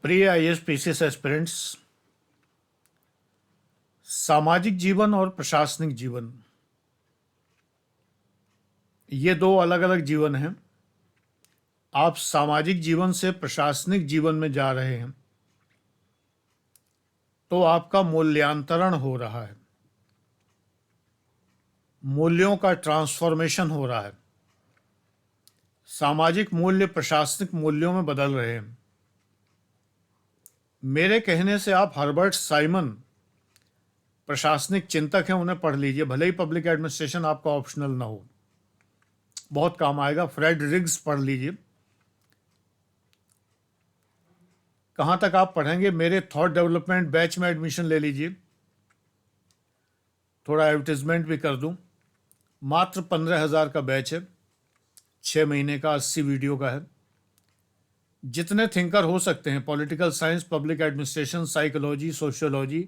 प्रिय IAS PCS aspirants, सामाजिक जीवन और प्रशासनिक जीवन ये दो अलग अलग जीवन हैं। आप सामाजिक जीवन से प्रशासनिक जीवन में जा रहे हैं तो आपका मूल्यांतरण हो रहा है, मूल्यों का ट्रांसफॉर्मेशन हो रहा है। सामाजिक मूल्य प्रशासनिक मूल्यों में बदल रहे हैं। मेरे कहने से आप हर्बर्ट साइमन प्रशासनिक चिंतक हैं, उन्हें पढ़ लीजिए, भले ही पब्लिक एडमिनिस्ट्रेशन आपका ऑप्शनल ना हो, बहुत काम आएगा। फ्रेड रिग्स पढ़ लीजिए। कहाँ तक आप पढ़ेंगे? मेरे थॉट डेवलपमेंट बैच में एडमिशन ले लीजिए। थोड़ा एडवर्टीजमेंट भी कर दूं, मात्र 15,000 का बैच है, 6 महीने का, 80 वीडियो का है। जितने थिंकर हो सकते हैं, political science, public administration, psychology, sociology,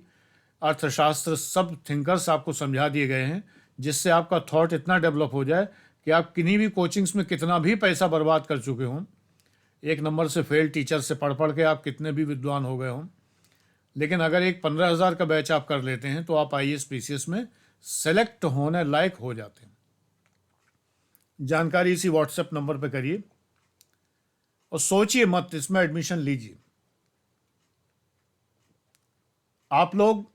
अर्थशास्त्र, सब थिंकर्स आपको समझा दिए गए हैं, जिससे आपका थॉट इतना डेवलप हो जाए कि आप किन्हीं भी कोचिंग्स में कितना भी पैसा बर्बाद कर चुके हों, एक नंबर से फेल टीचर से पढ़ के आप कितने भी विद्वान हो गए हों, लेकिन अगर एक 15,000 का बैच आप कर लेते हैं तो आप आईएएस पीसीएस में सेलेक्ट होने लायक हो जाते हैं। जानकारी इसी व्हाट्सएप नंबर पे करिए और सोचिए मत, इसमें एडमिशन लीजिए। आप लोग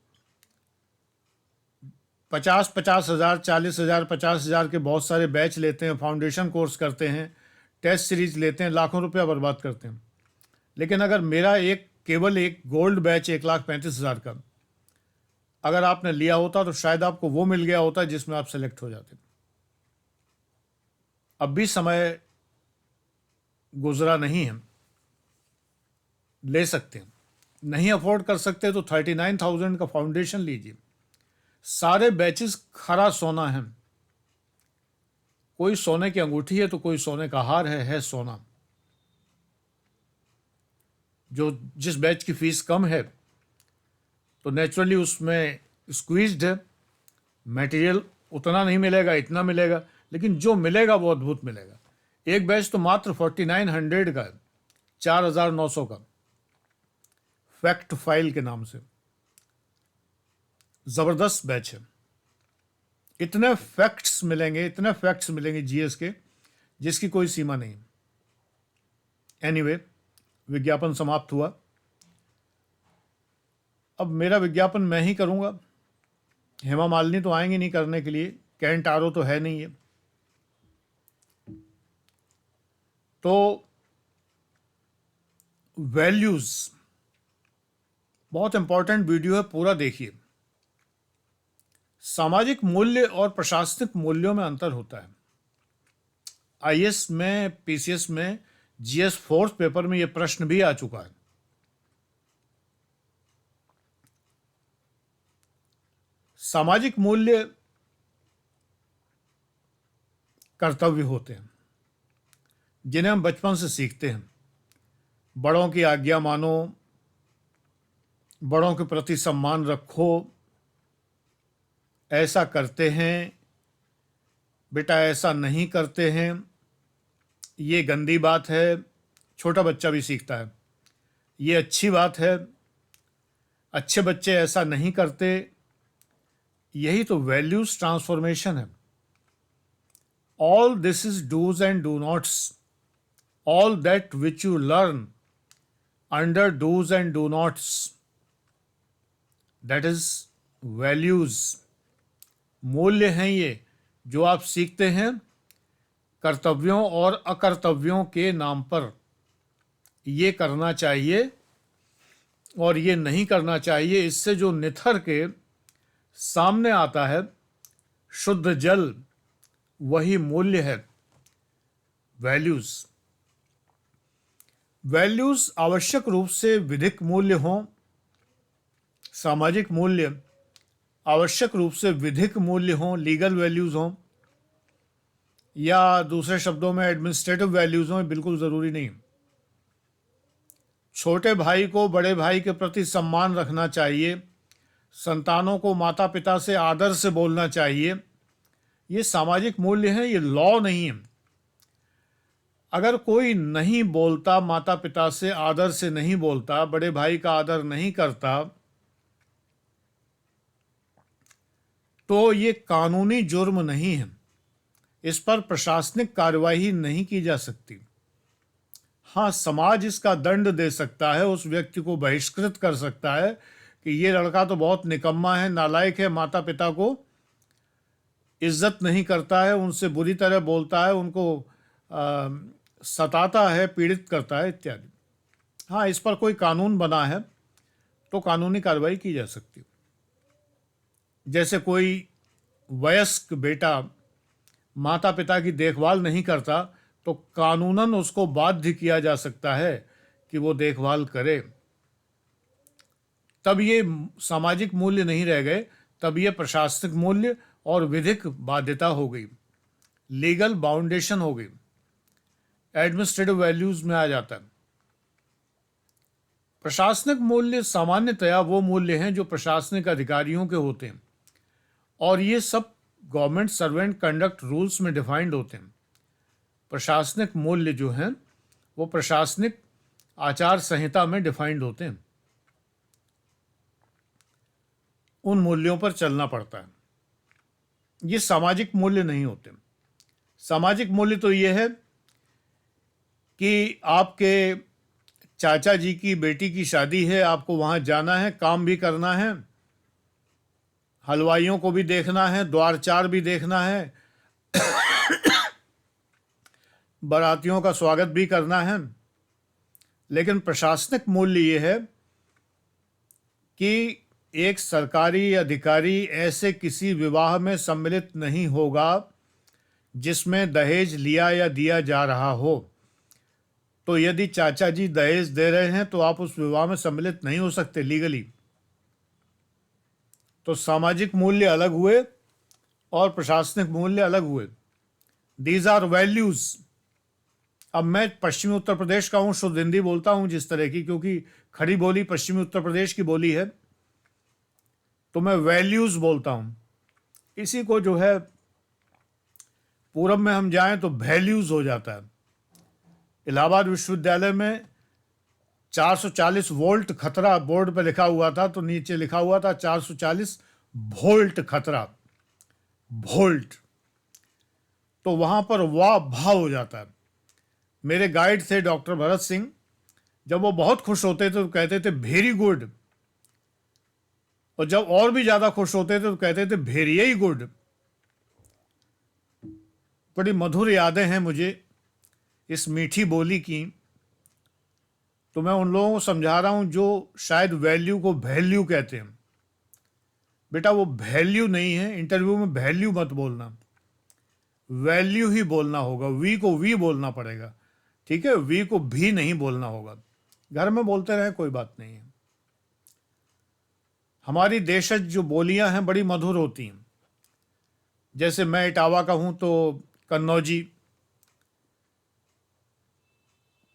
50,000, 40,000, 50,000 के बहुत सारे बैच लेते हैं, फाउंडेशन कोर्स करते हैं, टेस्ट सीरीज लेते हैं, लाखों रुपया बर्बाद करते हैं। लेकिन अगर मेरा केवल एक गोल्ड बैच 1,35,000 का अगर आपने लिया होता तो शायद आपको वो मिल गया होता जिसमें आप सेलेक्ट हो जाते। अब भी समय गुजरा नहीं है, ले सकते हैं। नहीं अफोर्ड कर सकते तो 39,000 का फाउंडेशन लीजिए। सारे बैचेस खरा सोना है। कोई सोने की अंगूठी है तो कोई सोने का हार है सोना। जो जिस बैच की फीस कम है तो नेचुरली उसमें स्क्वीज्ड है, मटेरियल उतना नहीं मिलेगा, इतना मिलेगा, लेकिन जो मिलेगा वो अद्भुत मिलेगा। एक बैच तो मात्र 4900 का है, 4,900 का, फैक्ट फाइल के नाम से। जबरदस्त बैच है। इतने फैक्ट्स मिलेंगे जीएस के, जिसकी कोई सीमा नहीं। एनीवे, विज्ञापन समाप्त हुआ। अब मेरा विज्ञापन मैं ही करूंगा। हेमा मालिनी तो आएंगे नहीं करने के लिए, कैंट आरो तो है नहीं है। तो वैल्यूज बहुत इंपॉर्टेंट वीडियो है, पूरा देखिए। सामाजिक मूल्य और प्रशासनिक मूल्यों में अंतर होता है। आईएएस में, पीसीएस में, जीएस फोर्थ पेपर में यह प्रश्न भी आ चुका है। सामाजिक मूल्य कर्तव्य होते हैं जिन्हें हम बचपन से सीखते हैं। बड़ों की आज्ञा मानो, बड़ों के प्रति सम्मान रखो, ऐसा करते हैं बेटा, ऐसा नहीं करते हैं, ये गंदी बात है। छोटा बच्चा भी सीखता है। ये अच्छी बात है, अच्छे बच्चे ऐसा नहीं करते। यही तो वैल्यूज ट्रांसफॉर्मेशन है। All this is dos and do nots, all that which you learn under dos and do nots, that is values. मूल्य हैं ये जो आप सीखते हैं कर्तव्यों और अकर्तव्यों के नाम पर। ये करना चाहिए और ये नहीं करना चाहिए, इससे जो निथर के सामने आता है शुद्ध जल, वही मूल्य है, वैल्यूज। वैल्यूज आवश्यक रूप से विधिक मूल्य हों, सामाजिक मूल्य आवश्यक रूप से विधिक मूल्य हों, लीगल वैल्यूज हों, या दूसरे शब्दों में एडमिनिस्ट्रेटिव वैल्यूज हों, बिल्कुल ज़रूरी नहीं। छोटे भाई को बड़े भाई के प्रति सम्मान रखना चाहिए, संतानों को माता पिता से आदर से बोलना चाहिए। ये सामाजिक मूल्य हैं, ये लॉ नहीं है। अगर कोई नहीं बोलता, माता पिता से आदर से नहीं बोलता, बड़े भाई का आदर नहीं करता, तो ये कानूनी जुर्म नहीं है, इस पर प्रशासनिक कार्यवाही नहीं की जा सकती। हाँ, समाज इसका दंड दे सकता है, उस व्यक्ति को बहिष्कृत कर सकता है कि ये लड़का तो बहुत निकम्मा है, नालायक है, माता पिता को इज्जत नहीं करता है, उनसे बुरी तरह बोलता है, उनको सताता है, पीड़ित करता है इत्यादि। हाँ, इस पर कोई कानून बना है तो कानूनी कार्रवाई की जा सकती है। जैसे कोई वयस्क बेटा माता पिता की देखभाल नहीं करता तो कानूनन उसको बाध्य किया जा सकता है कि वो देखभाल करे। तब ये सामाजिक मूल्य नहीं रह गए, तब ये प्रशासनिक मूल्य और विधिक बाध्यता हो गई, लीगल बाउंडेशन हो गई, एडमिनिस्ट्रेटिव वैल्यूज में आ जाता है। प्रशासनिक मूल्य सामान्यतया वो मूल्य हैं जो प्रशासनिक अधिकारियों के होते हैं और ये सब गवर्नमेंट सर्वेंट कंडक्ट रूल्स में डिफाइंड होते हैं। प्रशासनिक मूल्य जो हैं वो प्रशासनिक आचार संहिता में डिफाइंड होते हैं, उन मूल्यों पर चलना पड़ता है। ये सामाजिक मूल्य नहीं होते। सामाजिक मूल्य तो ये है कि आपके चाचा जी की बेटी की शादी है, आपको वहां जाना है, काम भी करना है, हलवाइयों को भी देखना है, द्वार चार भी देखना है, बारातियों का स्वागत भी करना है। लेकिन प्रशासनिक मूल्य ये है कि एक सरकारी अधिकारी ऐसे किसी विवाह में सम्मिलित नहीं होगा जिसमें दहेज लिया या दिया जा रहा हो। तो यदि चाचा जी दहेज दे रहे हैं तो आप उस विवाह में सम्मिलित नहीं हो सकते लीगली। तो सामाजिक मूल्य अलग हुए और प्रशासनिक मूल्य अलग हुए। These are values. अब मैं पश्चिमी उत्तर प्रदेश का हूं, शुद्ध हिंदी बोलता हूं जिस तरह की, क्योंकि खड़ी बोली पश्चिमी उत्तर प्रदेश की बोली है, तो मैं वैल्यूज बोलता हूं। इसी को जो है पूरब में हम जाएं तो वैल्यूज हो जाता है। इलाहाबाद विश्वविद्यालय में 440 वोल्ट खतरा बोर्ड पर लिखा हुआ था, तो नीचे लिखा हुआ था 440 वोल्ट खतरा, वोल्ट। तो वहां पर वाह भाव हो जाता है। मेरे गाइड थे डॉक्टर भरत सिंह, जब वो बहुत खुश होते थे तो कहते थे वेरी गुड, और जब और भी ज्यादा खुश होते थे तो कहते थे वेरी गुड। बड़ी मधुर यादें हैं मुझे इस मीठी बोली की। तो मैं उन लोगों को समझा रहा हूं जो शायद वैल्यू को वैल्यू कहते हैं। बेटा वो वैल्यू नहीं है, इंटरव्यू में वैल्यू मत बोलना, वैल्यू ही बोलना होगा। वी को वी बोलना पड़ेगा, ठीक है, वी को भी नहीं बोलना होगा। घर में बोलते रहे कोई बात नहीं है। हमारी देशज जो बोलियां हैं बड़ी मधुर होती हैं। जैसे मैं इटावा का हूं तो कन्नौजी,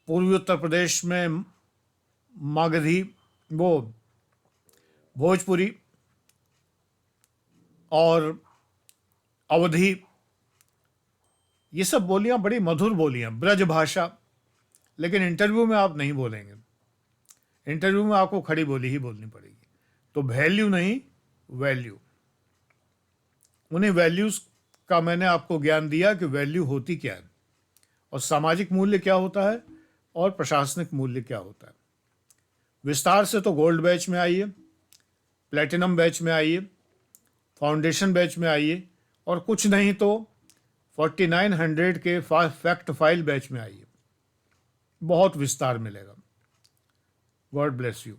पूर्वी उत्तर प्रदेश में मगधी, वो भोजपुरी और अवधी, ये सब बोलियां बड़ी मधुर बोलियां, ब्रज भाषा। लेकिन इंटरव्यू में आप नहीं बोलेंगे, इंटरव्यू में आपको खड़ी बोली ही बोलनी पड़ेगी। तो वैल्यू नहीं, वैल्यू। उन्हीं वैल्यूज का मैंने आपको ज्ञान दिया कि वैल्यू होती क्या है और सामाजिक मूल्य क्या होता है और प्रशासनिक मूल्य क्या होता है। विस्तार से तो गोल्ड बैच में आइए, प्लेटिनम बैच में आइए, फाउंडेशन बैच में आइए, और कुछ नहीं तो 4900 के फैक्ट फाइल बैच में आइए। बहुत विस्तार मिलेगा। God bless you.